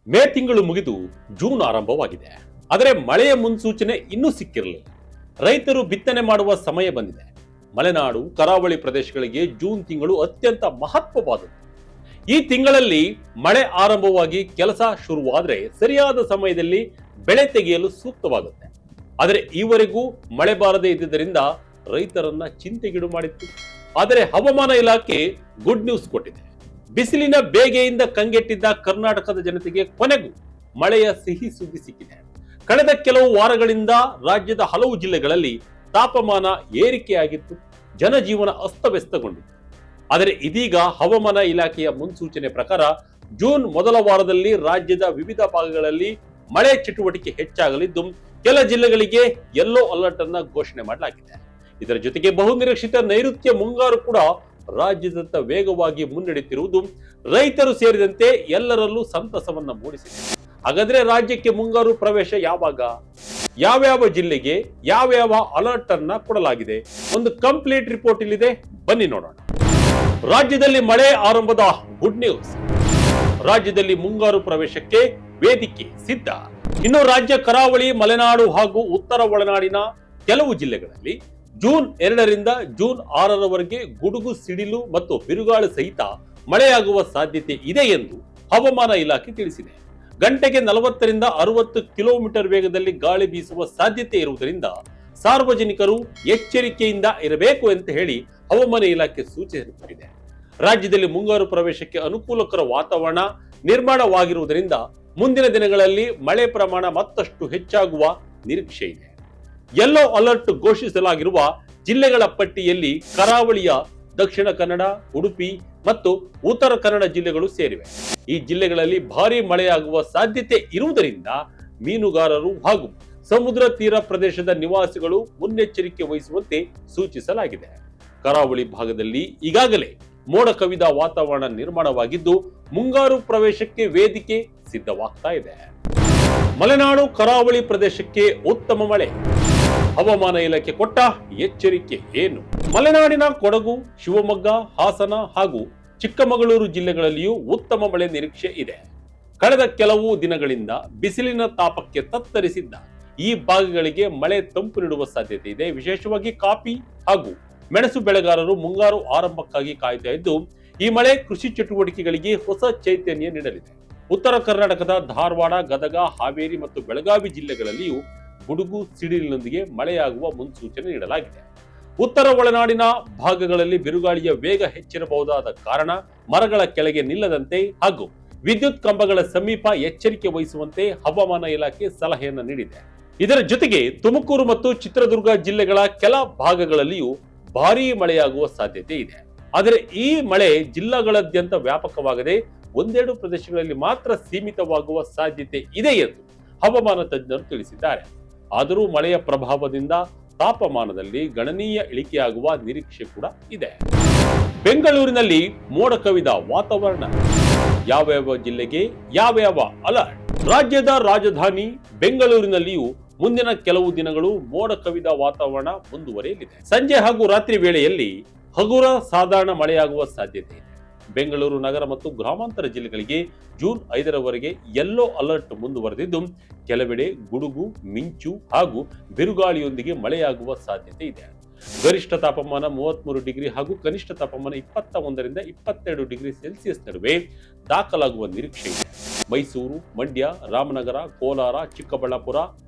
ಮೇ ತಿಂಗಳು ಮುಗಿದು ಜೂನ್ ಆರಂಭವಾಗಿದೆ. ಆದರೆ ಮಳೆಯ ಮುನ್ಸೂಚನೆ ಇನ್ನೂ ಸಿಕ್ಕಿರಲಿಲ್ಲ. ರೈತರು ಬಿತ್ತನೆ ಮಾಡುವ ಸಮಯ ಬಂದಿದೆ. ಮಲೆನಾಡು ಕರಾವಳಿ ಪ್ರದೇಶಗಳಿಗೆ ಜೂನ್ ತಿಂಗಳು ಅತ್ಯಂತ ಮಹತ್ವವಾದದ್ದು. ಈ ತಿಂಗಳಲ್ಲಿ ಮಳೆ ಆರಂಭವಾಗಿ ಕೆಲಸ ಶುರುವಾದ್ರೆ ಸರಿಯಾದ ಸಮಯದಲ್ಲಿ ಬೆಳೆ ತೆಗೆಯಲು ಸೂಕ್ತವಾಗುತ್ತೆ. ಆದರೆ ಈವರೆಗೂ ಮಳೆ ಬಾರದೇ ಇದ್ದುದರಿಂದ ರೈತರನ್ನ ಚಿಂತೆಗೀಡು ಮಾಡಿತ್ತು. ಆದರೆ ಹವಾಮಾನ ಇಲಾಖೆ ಗುಡ್ ನ್ಯೂಸ್ ಕೊಟ್ಟಿದೆ. ಬಿಸಿಲಿನ ಬೇಗೆಯಿಂದ ಕಂಗೆಟ್ಟಿದ್ದ ಕರ್ನಾಟಕದ ಜನತೆಗೆ ಕೊನೆಗೂ ಮಳೆಯ ಸಿಹಿ ಸುದ್ದಿ ಸಿಕ್ಕಿದೆ. ಕಳೆದ ಕೆಲವು ವಾರಗಳಿಂದ ರಾಜ್ಯದ ಹಲವು ಜಿಲ್ಲೆಗಳಲ್ಲಿ ತಾಪಮಾನ ಏರಿಕೆಯಾಗಿತ್ತು. ಜನಜೀವನ ಅಸ್ತವ್ಯಸ್ತಗೊಂಡಿತ್ತು. ಆದರೆ ಇದೀಗ ಹವಾಮಾನ ಇಲಾಖೆಯ ಮುನ್ಸೂಚನೆ ಪ್ರಕಾರ ಜೂನ್ ಮೊದಲ ವಾರದಲ್ಲಿ ರಾಜ್ಯದ ವಿವಿಧ ಭಾಗಗಳಲ್ಲಿ ಮಳೆ ಚಟುವಟಿಕೆ ಹೆಚ್ಚಾಗಲಿದ್ದು ಕೆಲ ಜಿಲ್ಲೆಗಳಿಗೆ ಯೆಲ್ಲೋ ಅಲರ್ಟ್ ಅನ್ನ ಘೋಷಣೆ ಮಾಡಲಾಗಿದೆ. ಇದರ ಜೊತೆಗೆ ಬಹುನಿರೀಕ್ಷಿತ ನೈಋತ್ಯ ಮುಂಗಾರು ಕೂಡ ರಾಜ್ಯದತ್ತ ವೇಗವಾಗಿ ಮುನ್ನಡೆಯುತ್ತಿರುವುದು ರೈತರು ಸೇರಿದಂತೆ ಎಲ್ಲರಲ್ಲೂ ಸಂತಸವನ್ನ ಮೂಡಿಸಿದೆ. ಹಾಗಾದ್ರೆ ರಾಜ್ಯಕ್ಕೆ ಮುಂಗಾರು ಪ್ರವೇಶ ಯಾವಾಗ, ಯಾವ್ಯಾವ ಜಿಲ್ಲೆಗೆ ಯಾವ್ಯಾವ ಅಲರ್ಟ್ ಅನ್ನ ಕೊಡಲಾಗಿದೆ, ಒಂದು ಕಂಪ್ಲೀಟ್ ರಿಪೋರ್ಟ್ ಇಲ್ಲಿದೆ, ಬನ್ನಿ ನೋಡೋಣ. ರಾಜ್ಯದಲ್ಲಿ ಮಳೆ ಆರಂಭದ ಗುಡ್ ನ್ಯೂಸ್. ರಾಜ್ಯದಲ್ಲಿ ಮುಂಗಾರು ಪ್ರವೇಶಕ್ಕೆ ವೇದಿಕೆ ಸಿದ್ಧ. ಇನ್ನು ರಾಜ್ಯ ಕರಾವಳಿ, ಮಲೆನಾಡು ಹಾಗೂ ಉತ್ತರ ಒಳನಾಡಿನ ಕೆಲವು ಜಿಲ್ಲೆಗಳಲ್ಲಿ ಜೂನ್ 2ರಿಂದ ಜೂನ್ 6ರವರೆಗೆ ಗುಡುಗು ಸಿಡಿಲು ಮತ್ತು ಬಿರುಗಾಳಿ ಸಹಿತ ಮಳೆಯಾಗುವ ಸಾಧ್ಯತೆ ಇದೆ ಎಂದು ಹವಾಮಾನ ಇಲಾಖೆ ತಿಳಿಸಿದೆ. ಗಂಟೆಗೆ 40ರಿಂದ 60 ಕಿಲೋಮೀಟರ್ ವೇಗದಲ್ಲಿ ಗಾಳಿ ಬೀಸುವ ಸಾಧ್ಯತೆ ಇರುವುದರಿಂದ ಸಾರ್ವಜನಿಕರು ಎಚ್ಚರಿಕೆಯಿಂದ ಇರಬೇಕು ಅಂತ ಹೇಳಿ ಹವಾಮಾನ ಇಲಾಖೆ ಸೂಚನೆ ನೀಡಿದೆ. ರಾಜ್ಯದಲ್ಲಿ ಮುಂಗಾರು ಪ್ರವೇಶಕ್ಕೆ ಅನುಕೂಲಕರ ವಾತಾವರಣ ನಿರ್ಮಾಣವಾಗಿರುವುದರಿಂದ ಮುಂದಿನ ದಿನಗಳಲ್ಲಿ ಮಳೆ ಪ್ರಮಾಣ ಮತ್ತಷ್ಟು ಹೆಚ್ಚಾಗುವ ನಿರೀಕ್ಷೆ ಇದೆ. ಯೆಲ್ಲೋ ಅಲರ್ಟ್ ಘೋಷಿಸಲಾಗಿರುವ ಜಿಲ್ಲೆಗಳ ಪಟ್ಟಿಯಲ್ಲಿ ಕರಾವಳಿಯ ದಕ್ಷಿಣ ಕನ್ನಡ, ಉಡುಪಿ ಮತ್ತು ಉತ್ತರ ಕನ್ನಡ ಜಿಲ್ಲೆಗಳು ಸೇರಿವೆ. ಈ ಜಿಲ್ಲೆಗಳಲ್ಲಿ ಭಾರೀ ಮಳೆಯಾಗುವ ಸಾಧ್ಯತೆ ಇರುವುದರಿಂದ ಮೀನುಗಾರರು ಹಾಗೂ ಸಮುದ್ರ ತೀರ ಪ್ರದೇಶದ ನಿವಾಸಿಗಳು ಮುನ್ನೆಚ್ಚರಿಕೆ ವಹಿಸುವಂತೆ ಸೂಚಿಸಲಾಗಿದೆ. ಕರಾವಳಿ ಭಾಗದಲ್ಲಿ ಈಗಾಗಲೇ ಮೋಡ ಕವಿದ ವಾತಾವರಣ ನಿರ್ಮಾಣವಾಗಿದ್ದು ಮುಂಗಾರು ಪ್ರವೇಶಕ್ಕೆ ವೇದಿಕೆ ಸಿದ್ಧವಾಗ್ತಾ ಇದೆ. ಮಲೆನಾಡು ಕರಾವಳಿ ಪ್ರದೇಶಕ್ಕೆ ಉತ್ತಮ ಮಳೆ. ಹವಾಮಾನ ಇಲಾಖೆ ಕೊಟ್ಟ ಎಚ್ಚರಿಕೆ ಏನು? ಮಲೆನಾಡಿನ ಕೊಡಗು, ಶಿವಮೊಗ್ಗ, ಹಾಸನ ಹಾಗೂ ಚಿಕ್ಕಮಗಳೂರು ಜಿಲ್ಲೆಗಳಲ್ಲಿಯೂ ಉತ್ತಮ ಮಳೆ ನಿರೀಕ್ಷೆ ಇದೆ. ಕಳೆದ ಕೆಲವು ದಿನಗಳಿಂದ ಬಿಸಿಲಿನ ತಾಪಕ್ಕೆ ತತ್ತರಿಸಿದ್ದ ಈ ಭಾಗಗಳಿಗೆ ಮಳೆ ತಂಪು ನೀಡುವ ಸಾಧ್ಯತೆ ಇದೆ. ವಿಶೇಷವಾಗಿ ಕಾಫಿ ಹಾಗೂ ಮೆಣಸು ಬೆಳೆಗಾರರು ಮುಂಗಾರು ಆರಂಭಕ್ಕಾಗಿ ಕಾಯ್ತಾ ಇದ್ದು ಈ ಮಳೆ ಕೃಷಿ ಚಟುವಟಿಕೆಗಳಿಗೆ ಹೊಸ ಚೈತನ್ಯ ನೀಡಲಿದೆ. ಉತ್ತರ ಕರ್ನಾಟಕದ ಧಾರವಾಡ, ಗದಗ, ಹಾವೇರಿ ಮತ್ತು ಬೆಳಗಾವಿ ಜಿಲ್ಲೆಗಳಲ್ಲಿಯೂ ಗುಡುಗು ಸಿಡಿಲಿನೊಂದಿಗೆ ಮಳೆಯಾಗುವ ಮುನ್ಸೂಚನೆ ನೀಡಲಾಗಿದೆ. ಉತ್ತರ ಒಳನಾಡಿನ ಭಾಗಗಳಲ್ಲಿ ಬಿರುಗಾಳಿಯ ವೇಗ ಹೆಚ್ಚಿರಬಹುದಾದ ಕಾರಣ ಮರಗಳ ಕೆಳಗೆ ನಿಲ್ಲದಂತೆ ಹಾಗೂ ವಿದ್ಯುತ್ ಕಂಬಗಳ ಸಮೀಪ ಎಚ್ಚರಿಕೆ ವಹಿಸುವಂತೆ ಹವಾಮಾನ ಇಲಾಖೆ ಸಲಹೆಯನ್ನು ನೀಡಿದೆ. ಇದರ ಜೊತೆಗೆ ತುಮಕೂರು ಮತ್ತು ಚಿತ್ರದುರ್ಗ ಜಿಲ್ಲೆಗಳ ಕೆಲ ಭಾಗಗಳಲ್ಲಿಯೂ ಭಾರೀ ಮಳೆಯಾಗುವ ಸಾಧ್ಯತೆ ಇದೆ. ಆದರೆ ಈ ಮಳೆ ಜಿಲ್ಲೆಗಳಾದ್ಯಂತ ವ್ಯಾಪಕವಾಗದೆ ಒಂದೆರಡು ಪ್ರದೇಶಗಳಲ್ಲಿ ಮಾತ್ರ ಸೀಮಿತವಾಗುವ ಸಾಧ್ಯತೆ ಇದೆ ಎಂದು ಹವಾಮಾನ ತಜ್ಞರು ತಿಳಿಸಿದ್ದಾರೆ. ಆದರೂ ಮಳೆಯ ಪ್ರಭಾವದಿಂದ ತಾಪಮಾನದಲ್ಲಿ ಗಣನೀಯ ಇಳಿಕೆಯಾಗುವ ನಿರೀಕ್ಷೆ ಕೂಡ ಇದೆ. ಬೆಂಗಳೂರಿನಲ್ಲಿ ಮೋಡ ಕವಿದ ವಾತಾವರಣ. ಯಾವ್ಯಾವ ಜಿಲ್ಲೆಗೆ ಯಾವ್ಯಾವ ಅಲರ್ಟ್? ರಾಜ್ಯದ ರಾಜಧಾನಿ ಬೆಂಗಳೂರಿನಲ್ಲಿಯೂ ಮುಂದಿನ ಕೆಲವು ದಿನಗಳು ಮೋಡ ಕವಿದ ವಾತಾವರಣ ಮುಂದುವರಿಯಲಿದೆ. ಸಂಜೆ ಹಾಗೂ ರಾತ್ರಿ ವೇಳೆಯಲ್ಲಿ ಹಗುರ ಸಾಧಾರಣ ಮಳೆಯಾಗುವ ಸಾಧ್ಯತೆ ಇದೆ. ಬೆಂಗಳೂರು ನಗರ ಮತ್ತು ಗ್ರಾಮಾಂತರ ಜಿಲ್ಲೆಗಳಿಗೆ ಜೂನ್ 5ರವರೆಗೆ ಯೆಲ್ಲೋ ಅಲರ್ಟ್ ಮುಂದುವರೆದಿದ್ದು ಕೆಲವೆಡೆ ಗುಡುಗು, ಮಿಂಚು ಹಾಗೂ ಬಿರುಗಾಳಿಯೊಂದಿಗೆ ಮಳೆಯಾಗುವ ಸಾಧ್ಯತೆ ಇದೆ. ಗರಿಷ್ಠ ತಾಪಮಾನ 33 ಡಿಗ್ರಿ ಹಾಗೂ ಕನಿಷ್ಠ ತಾಪಮಾನ 21ರಿಂದ 22 ಡಿಗ್ರಿ ಸೆಲ್ಸಿಯಸ್ ನಡುವೆ ದಾಖಲಾಗುವ ನಿರೀಕ್ಷೆ ಇದೆ. ಮೈಸೂರು, ಮಂಡ್ಯ, ರಾಮನಗರ, ಕೋಲಾರ, ಚಿಕ್ಕಬಳ್ಳಾಪುರ,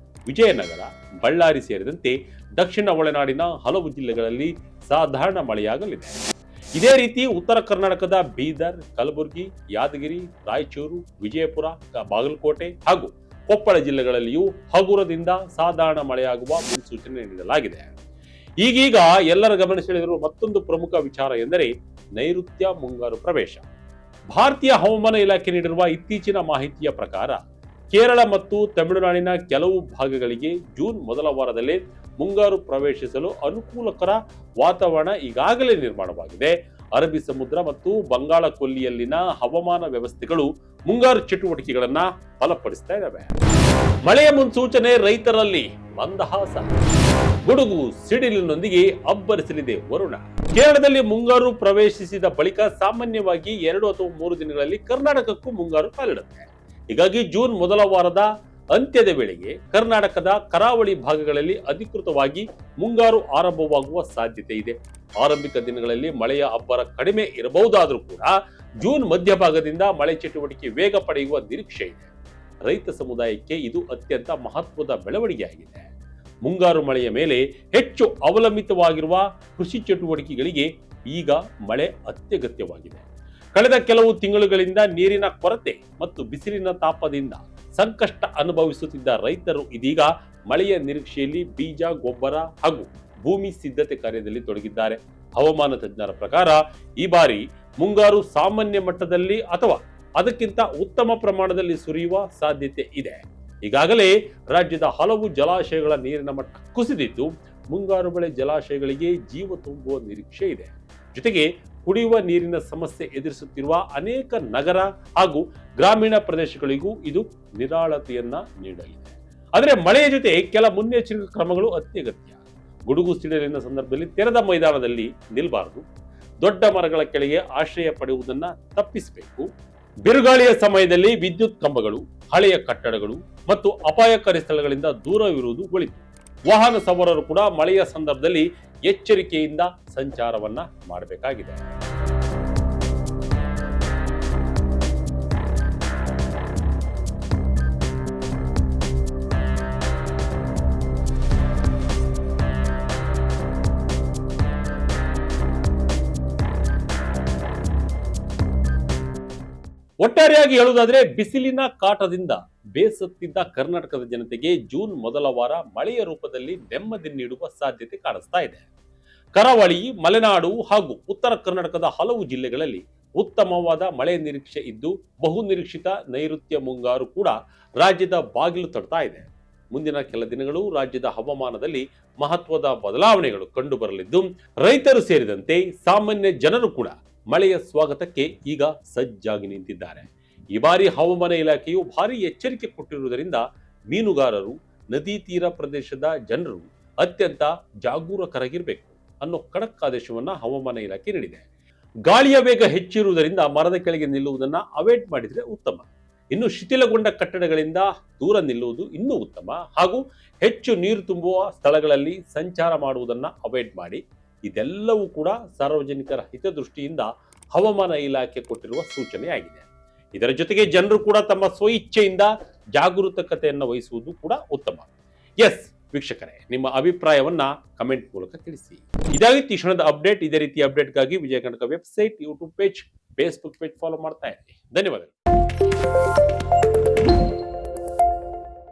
ವಿಜಯನಗರ, ಬಳ್ಳಾರಿ ಸೇರಿದಂತೆ ದಕ್ಷಿಣ ಒಳನಾಡಿನ ಹಲವು ಜಿಲ್ಲೆಗಳಲ್ಲಿ ಸಾಧಾರಣ ಮಳೆಯಾಗಲಿದೆ. ಇದೇ ರೀತಿ ಉತ್ತರ ಕರ್ನಾಟಕದ ಬೀದರ್, ಕಲಬುರಗಿ, ಯಾದಗಿರಿ, ರಾಯಚೂರು, ವಿಜಯಪುರ, ಬಾಗಲಕೋಟೆ ಹಾಗೂ ಕೊಪ್ಪಳ ಜಿಲ್ಲೆಗಳಲ್ಲಿಯೂ ಹಗುರದಿಂದ ಸಾಧಾರಣ ಮಳೆಯಾಗುವ ಮುನ್ಸೂಚನೆ ನೀಡಲಾಗಿದೆ. ಈಗೀಗ ಎಲ್ಲರ ಗಮನ ಸೆಳೆದಿರುವ ಮತ್ತೊಂದು ಪ್ರಮುಖ ವಿಚಾರ ಎಂದರೆ ನೈಋತ್ಯ ಮುಂಗಾರು ಪ್ರವೇಶ. ಭಾರತೀಯ ಹವಾಮಾನ ಇಲಾಖೆ ನೀಡಿರುವ ಇತ್ತೀಚಿನ ಮಾಹಿತಿಯ ಪ್ರಕಾರ ಕೇರಳ ಮತ್ತು ತಮಿಳುನಾಡಿನ ಕೆಲವು ಭಾಗಗಳಿಗೆ ಜೂನ್ ಮೊದಲ ವಾರದಲ್ಲೇ ಮುಂಗಾರು ಪ್ರವೇಶಿಸಲು ಅನುಕೂಲಕರ ವಾತಾವರಣ ಈಗಾಗಲೇ ನಿರ್ಮಾಣವಾಗಿದೆ. ಅರಬ್ಬಿ ಸಮುದ್ರ ಮತ್ತು ಬಂಗಾಳ ಕೊಲ್ಲಿಯಲ್ಲಿನ ಹವಾಮಾನ ವ್ಯವಸ್ಥೆಗಳು ಮುಂಗಾರು ಚಟುವಟಿಕೆಗಳನ್ನ ಬಲಪಡಿಸ್ತಾ ಇದ್ದಾವೆ. ಮಳೆಯ ಮುನ್ಸೂಚನೆ ರೈತರಲ್ಲಿ ಮಂದಹಾಸ. ಗುಡುಗು ಸಿಡಿಲಿನೊಂದಿಗೆ ಅಬ್ಬರಿಸಲಿದೆ ವರುಣ. ಕೇರಳದಲ್ಲಿ ಮುಂಗಾರು ಪ್ರವೇಶಿಸಿದ ಬಳಿಕ ಸಾಮಾನ್ಯವಾಗಿ 2 ಅಥವಾ 3 ದಿನಗಳಲ್ಲಿ ಕರ್ನಾಟಕಕ್ಕೂ ಮುಂಗಾರು ಕಾಲಿಡುತ್ತೆ. ಹೀಗಾಗಿ ಜೂನ್ ಮೊದಲ ವಾರದ ಅಂತ್ಯದ ವೇಳೆಗೆ ಕರ್ನಾಟಕದ ಕರಾವಳಿ ಭಾಗಗಳಲ್ಲಿ ಅಧಿಕೃತವಾಗಿ ಮುಂಗಾರು ಆರಂಭವಾಗುವ ಸಾಧ್ಯತೆ ಇದೆ. ಆರಂಭಿಕ ದಿನಗಳಲ್ಲಿ ಮಳೆಯ ಅಬ್ಬರ ಕಡಿಮೆ ಇರಬಹುದಾದರೂ ಕೂಡ ಜೂನ್ ಮಧ್ಯಭಾಗದಿಂದ ಮಳೆ ಚಟುವಟಿಕೆ ವೇಗ ಪಡೆಯುವ ನಿರೀಕ್ಷೆ ಇದೆ. ರೈತ ಸಮುದಾಯಕ್ಕೆ ಇದು ಅತ್ಯಂತ ಮಹತ್ವದ ಬೆಳವಣಿಗೆಯಾಗಿದೆ. ಮುಂಗಾರು ಮಳೆಯ ಮೇಲೆ ಹೆಚ್ಚು ಅವಲಂಬಿತವಾಗಿರುವ ಕೃಷಿ ಚಟುವಟಿಕೆಗಳಿಗೆ ಈಗ ಮಳೆ ಅತ್ಯಗತ್ಯವಾಗಿದೆ. ಕಳೆದ ಕೆಲವು ತಿಂಗಳುಗಳಿಂದ ನೀರಿನ ಕೊರತೆ ಮತ್ತು ಬಿಸಿಲಿನ ತಾಪದಿಂದ ಸಂಕಷ್ಟ ಅನುಭವಿಸುತ್ತಿದ್ದ ರೈತರು ಇದೀಗ ಮಳೆಯ ನಿರೀಕ್ಷೆಯಲ್ಲಿ ಬೀಜ, ಗೊಬ್ಬರ ಹಾಗೂ ಭೂಮಿ ಸಿದ್ಧತೆ ಕಾರ್ಯದಲ್ಲಿ ತೊಡಗಿದ್ದಾರೆ. ಹವಾಮಾನ ತಜ್ಞರ ಪ್ರಕಾರ ಈ ಬಾರಿ ಮುಂಗಾರು ಸಾಮಾನ್ಯ ಮಟ್ಟದಲ್ಲಿ ಅಥವಾ ಅದಕ್ಕಿಂತ ಉತ್ತಮ ಪ್ರಮಾಣದಲ್ಲಿ ಸುರಿಯುವ ಸಾಧ್ಯತೆ ಇದೆ. ಈಗಾಗಲೇ ರಾಜ್ಯದ ಹಲವು ಜಲಾಶಯಗಳ ನೀರಿನ ಮಟ್ಟ ಕುಸಿದಿದ್ದು ಮುಂಗಾರು ಬೆಳೆ ಜಲಾಶಯಗಳಿಗೆ ಜೀವ ತುಂಬುವ ನಿರೀಕ್ಷೆ ಇದೆ. ಜೊತೆಗೆ ಕುಡಿಯುವ ನೀರಿನ ಸಮಸ್ಯೆ ಎದುರಿಸುತ್ತಿರುವ ಅನೇಕ ನಗರ ಹಾಗೂ ಗ್ರಾಮೀಣ ಪ್ರದೇಶಗಳಿಗೂ ಇದು ನಿರಾಳತೆಯನ್ನ ನೀಡಲಿದೆ. ಆದರೆ ಮಳೆಯ ಜೊತೆ ಕೆಲ ಮುನ್ನೆಚ್ಚರಿಕಾ ಕ್ರಮಗಳು ಅತ್ಯಗತ್ಯ. ಗುಡುಗು ಸಿಡಿಲಿನ ಸಂದರ್ಭದಲ್ಲಿ ತೆರೆದ ಮೈದಾನದಲ್ಲಿ ನಿಲ್ಲಬಾರದು. ದೊಡ್ಡ ಮರಗಳ ಕೆಳಗೆ ಆಶ್ರಯ ಪಡೆಯುವುದನ್ನ ತಪ್ಪಿಸಬೇಕು. ಬಿರುಗಾಳಿಯ ಸಮಯದಲ್ಲಿ ವಿದ್ಯುತ್ ಕಂಬಗಳು, ಹಳೆಯ ಕಟ್ಟಡಗಳು ಮತ್ತು ಅಪಾಯಕಾರಿ ಸ್ಥಳಗಳಿಂದ ದೂರವಿರುವುದು ಒಳಿತು. ವಾಹನ ಸವಾರರು ಕೂಡ ಮಳೆಯ ಸಂದರ್ಭದಲ್ಲಿ ಎಚ್ಚರಿಕೆಯಿಂದ ಸಂಚಾರವನ್ನ ಮಾಡಬೇಕಾಗಿದೆ. ಒಟ್ಟಾರೆಯಾಗಿ ಹೇಳುವುದಾದ್ರೆ ಬಿಸಿಲಿನ ಕಾಟದಿಂದ ಬೇಸತ್ತಿದ್ದ ಕರ್ನಾಟಕದ ಜನತೆಗೆ ಜೂನ್ ಮೊದಲ ವಾರ ಮಳೆಯ ರೂಪದಲ್ಲಿ ನೆಮ್ಮದಿ ನೀಡುವ ಸಾಧ್ಯತೆ ಕಾಣಿಸ್ತಾ ಇದೆ. ಕರಾವಳಿ, ಮಲೆನಾಡು ಹಾಗೂ ಉತ್ತರ ಕರ್ನಾಟಕದ ಹಲವು ಜಿಲ್ಲೆಗಳಲ್ಲಿ ಉತ್ತಮವಾದ ಮಳೆ ನಿರೀಕ್ಷೆ ಇದ್ದು ಬಹು ನಿರೀಕ್ಷಿತ ನೈಋತ್ಯ ಮುಂಗಾರು ಕೂಡ ರಾಜ್ಯದ ಬಾಗಿಲು ತಡ್ತಾ ಇದೆ. ಮುಂದಿನ ಕೆಲ ದಿನಗಳು ರಾಜ್ಯದ ಹವಾಮಾನದಲ್ಲಿ ಮಹತ್ವದ ಬದಲಾವಣೆಗಳು ಕಂಡು ಬರಲಿದ್ದು ರೈತರು ಸೇರಿದಂತೆ ಸಾಮಾನ್ಯ ಜನರು ಕೂಡ ಮಳೆಯ ಸ್ವಾಗತಕ್ಕೆ ಈಗ ಸಜ್ಜಾಗಿ ನಿಂತಿದ್ದಾರೆ. ಈ ಬಾರಿ ಹವಾಮಾನ ಇಲಾಖೆಯು ಭಾರಿ ಎಚ್ಚರಿಕೆ ಕೊಟ್ಟಿರುವುದರಿಂದ ಮೀನುಗಾರರು, ನದಿ ತೀರ ಪ್ರದೇಶದ ಜನರು ಅತ್ಯಂತ ಜಾಗರೂಕರಾಗಿರಬೇಕು ಅನ್ನೋ ಖಡಕ್ ಆದೇಶವನ್ನ ಹವಾಮಾನ ಇಲಾಖೆ ನೀಡಿದೆ. ಗಾಳಿಯ ವೇಗ ಹೆಚ್ಚಿರುವುದರಿಂದ ಮರದ ಕೆಳಗೆ ನಿಲ್ಲುವುದನ್ನ ಅವಾಯ್ಡ್ ಮಾಡಿದ್ರೆ ಉತ್ತಮ. ಇನ್ನು ಶಿಥಿಲಗೊಂಡ ಕಟ್ಟಡಗಳಿಂದ ದೂರ ನಿಲ್ಲುವುದು ಇನ್ನೂ ಉತ್ತಮ. ಹಾಗೂ ಹೆಚ್ಚು ನೀರು ತುಂಬುವ ಸ್ಥಳಗಳಲ್ಲಿ ಸಂಚಾರ ಮಾಡುವುದನ್ನ ಅವಾಯ್ಡ್ ಮಾಡಿ. ಇದೆಲ್ಲವೂ ಕೂಡ ಸಾರ್ವಜನಿಕರ ಹಿತದೃಷ್ಟಿಯಿಂದ ಹವಾಮಾನ ಇಲಾಖೆ ಕೊಟ್ಟಿರುವ ಸೂಚನೆಯಾಗಿದೆ. ಇದರ ಜೊತೆಗೆ ಜನರು ಕೂಡ ತಮ್ಮ ಸ್ವಇಚ್ಛೆಯಿಂದ ಜಾಗರೂಕತೆಯನ್ನು ವಹಿಸುವುದು ಕೂಡ ಉತ್ತಮ. ಎಸ್ ವೀಕ್ಷಕರೇ, ನಿಮ್ಮ ಅಭಿಪ್ರಾಯವನ್ನ ಕಮೆಂಟ್ ಮೂಲಕ ತಿಳಿಸಿ. ಇದಾಗಿತ್ತು ಈ ಕ್ಷಣದ ಅಪ್ಡೇಟ್. ಇದೇ ರೀತಿ ಅಪ್ಡೇಟ್ಗಾಗಿ Vijaya Karnataka website, YouTube page, Facebook page follow ಮಾಡ್ತಾ ಇರಿ. ಧನ್ಯವಾದಗಳು.